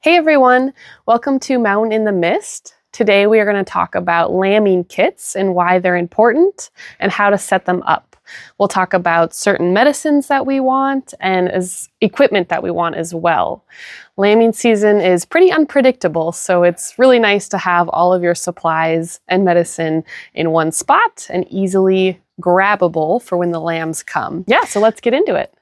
Hey everyone, welcome to Mountain in the Mist. Today we are going to talk about lambing kits and why they're important and how to set them up. We'll talk about certain medicines that we want and equipment that we want as well. Lambing season is pretty unpredictable, so it's really nice to have all of your supplies and medicine in one spot and easily grabbable for when the lambs come. Yeah, so let's get into it.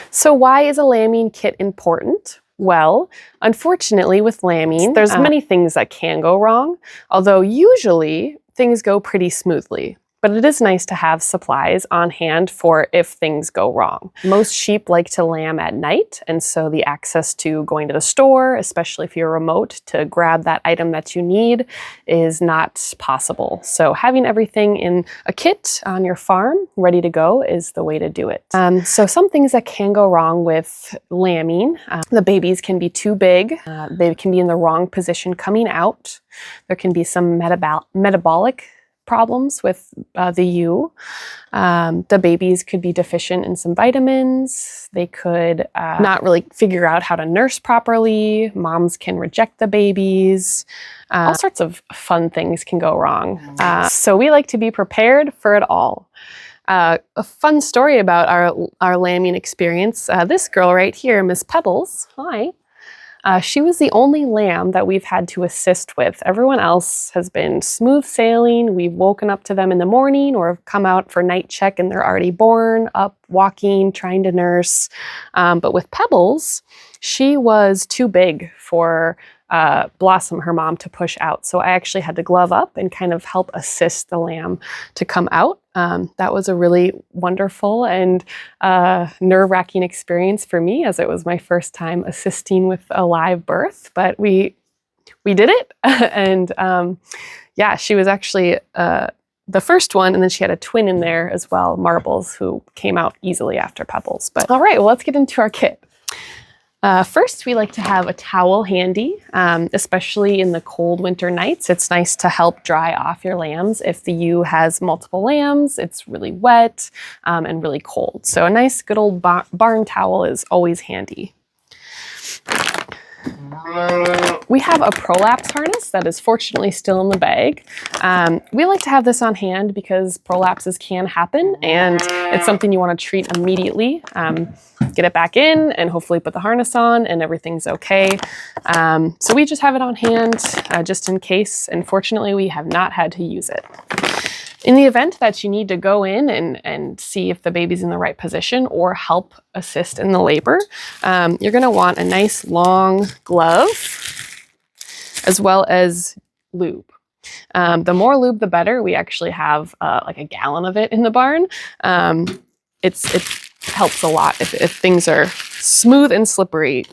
So why is a lambing kit important? Well, unfortunately with lambing, there's many things that can go wrong, although usually things go pretty smoothly. But it is nice to have supplies on hand for if things go wrong. Most sheep like to lamb at night, and so the access to going to the store, especially if you're remote, to grab that item that you need is not possible. So having everything in a kit on your farm ready to go is the way to do it. So some things that can go wrong with lambing, the babies can be too big, they can be in the wrong position coming out, there can be some metabolic problems with the ewe. The babies could be deficient in some vitamins. They could not really figure out how to nurse properly. Moms can reject the babies. All sorts of fun things can go wrong. So we like to be prepared for it all. A fun story about our lambing experience. This girl right here, Miss Pebbles, hi. She was the only lamb that we've had to assist with. Everyone else has been smooth sailing. We've woken up to them in the morning or have come out for night check and they're already born, up, walking, trying to nurse. But with Pebbles, she was too big for Blossom, her mom, to push out. So I actually had to glove up and kind of help assist the lamb to come out. That was a really wonderful and nerve-wracking experience for me, as it was my first time assisting with a live birth, but we did it. And yeah, she was actually the first one, and then she had a twin in there as well, Marbles, who came out easily after Pebbles. But all right, well, let's get into our kit. First, we like to have a towel handy, especially in the cold winter nights. It's nice to help dry off your lambs. If the ewe has multiple lambs, it's really wet and really cold. So a nice good old barn towel is always handy. We have a prolapse harness that is fortunately still in the bag. We like to have this on hand because prolapses can happen and it's something you want to treat immediately. Get it back in and hopefully put the harness on and everything's okay. So we just have it on hand just in case, and fortunately we have not had to use it. In the event that you need to go in and see if the baby's in the right position or help assist in the labor, you're going to want a nice long glove as well as lube. The more lube, the better. We actually have like a gallon of it in the barn. It helps a lot if things are smooth and slippery.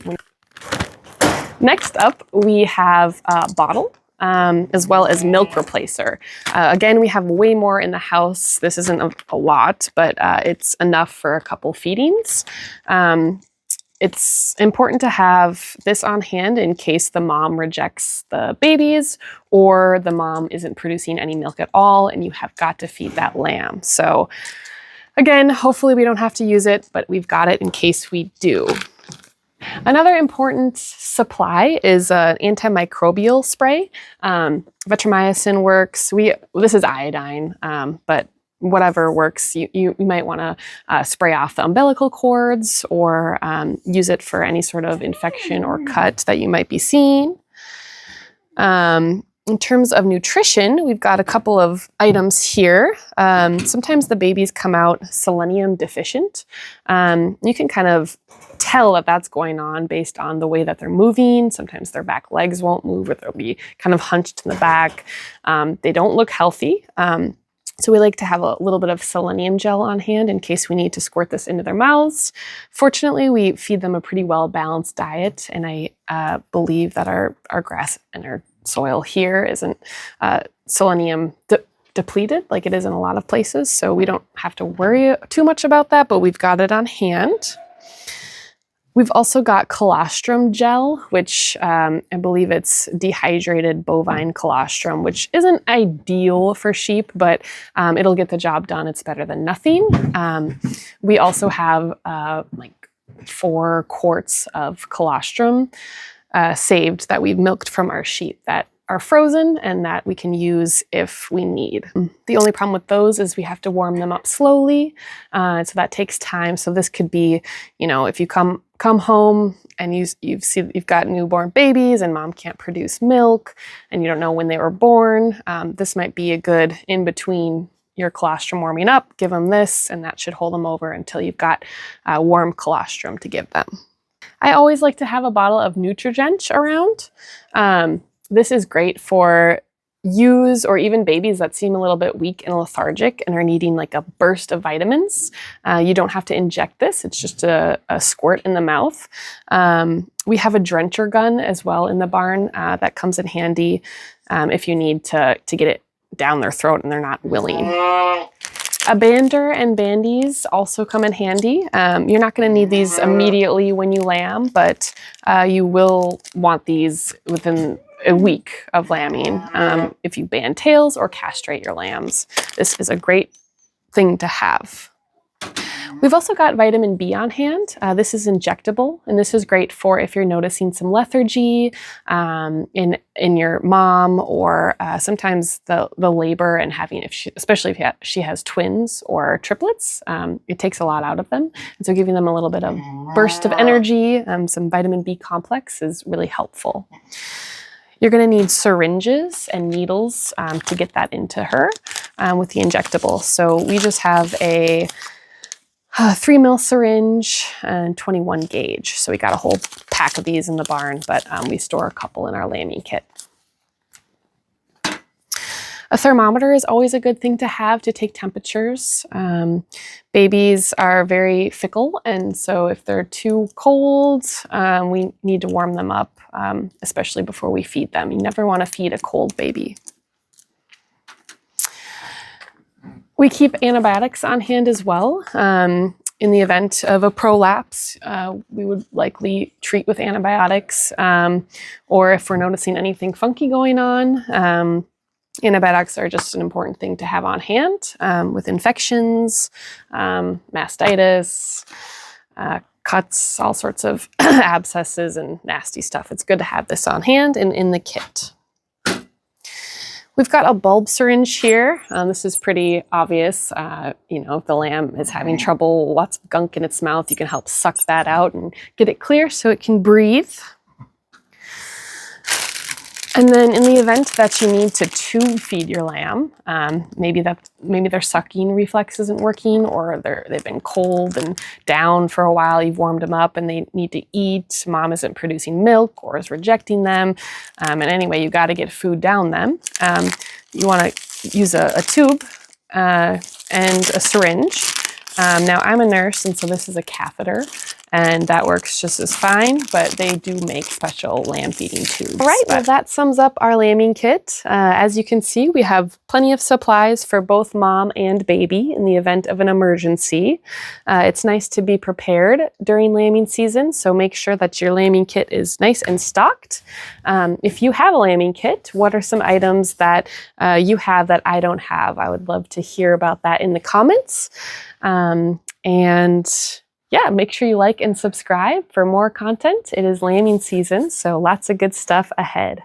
Next up, we have a bottle. As well as milk replacer. Again, we have way more in the house. This isn't a lot, but it's enough for a couple feedings. It's important to have this on hand in case the mom rejects the babies or the mom isn't producing any milk at all and you have got to feed that lamb. So again, hopefully we don't have to use it, but we've got it in case we do. Another important supply is an antimicrobial spray. Vetrimycin works. This is iodine, but whatever works. You might want to spray off the umbilical cords or use it for any sort of infection or cut that you might be seeing. In terms of nutrition, we've got a couple of items here. Sometimes the babies come out selenium deficient. You can kind of tell that that's going on based on the way that they're moving. Sometimes their back legs won't move or they'll be kind of hunched in the back. They don't look healthy. So we like to have a little bit of selenium gel on hand in case we need to squirt this into their mouths. Fortunately, we feed them a pretty well-balanced diet, and I believe that our grass and our soil here isn't selenium depleted like it is in a lot of places, so we don't have to worry too much about that, but we've got it on hand. We've also got colostrum gel, which I believe it's dehydrated bovine colostrum, which isn't ideal for sheep, but it'll get the job done. It's better than nothing. We also have like 4 quarts of colostrum. saved that we've milked from our sheep that are frozen and that we can use if we need. The only problem with those is we have to warm them up slowly, so that takes time. So this could be, if you come home and you've got newborn babies and mom can't produce milk and you don't know when they were born, this might be a good in between your colostrum warming up. Give them this, and that should hold them over until you've got warm colostrum to give them. I always like to have a bottle of Nutrigent around. This is great for ewes or even babies that seem a little bit weak and lethargic and are needing like a burst of vitamins. You don't have to inject this. It's just a squirt in the mouth. We have a drencher gun as well in the barn that comes in handy if you need to get it down their throat and they're not willing. A bander and bandies also come in handy. You're not going to need these immediately when you lamb, but you will want these within a week of lambing if you band tails or castrate your lambs. This is a great thing to have. We've also got vitamin B on hand. This is injectable, and this is great for if you're noticing some lethargy in your mom, or sometimes the labor and having, especially if she has twins or triplets, it takes a lot out of them. And so giving them a little bit of burst of energy, some vitamin B complex is really helpful. You're going to need syringes and needles to get that into her with the injectable. So we just have a 3 ml syringe and 21 gauge. So we got a whole pack of these in the barn, but we store a couple in our lambing kit. A thermometer is always a good thing to have to take temperatures. Babies are very fickle, and so if they're too cold, we need to warm them up, especially before we feed them. You never want to feed a cold baby. We keep antibiotics on hand as well. In the event of a prolapse, we would likely treat with antibiotics, or if we're noticing anything funky going on, antibiotics are just an important thing to have on hand with infections, mastitis, cuts, all sorts of abscesses and nasty stuff. It's good to have this on hand and in the kit. We've got a bulb syringe here. This is pretty obvious. If the lamb is having trouble, lots of gunk in its mouth, you can help suck that out and get it clear so it can breathe. And then in the event that you need to tube feed your lamb, maybe their sucking reflex isn't working, or they've been cold and down for a while, you've warmed them up and they need to eat, mom isn't producing milk or is rejecting them, and anyway, you got to get food down them. You want to use a tube and a syringe. Now I'm a nurse, and so this is a catheter, and that works just as fine, but they do make special lamb feeding tubes. All right, well, that sums up our lambing kit. As you can see, we have plenty of supplies for both mom and baby in the event of an emergency. It's nice to be prepared during lambing season, so make sure that your lambing kit is nice and stocked. If you have a lambing kit, what are some items that you have that I don't have? I would love to hear about that in the comments. And yeah, make sure you like and subscribe for more content. It is lambing season, so lots of good stuff ahead.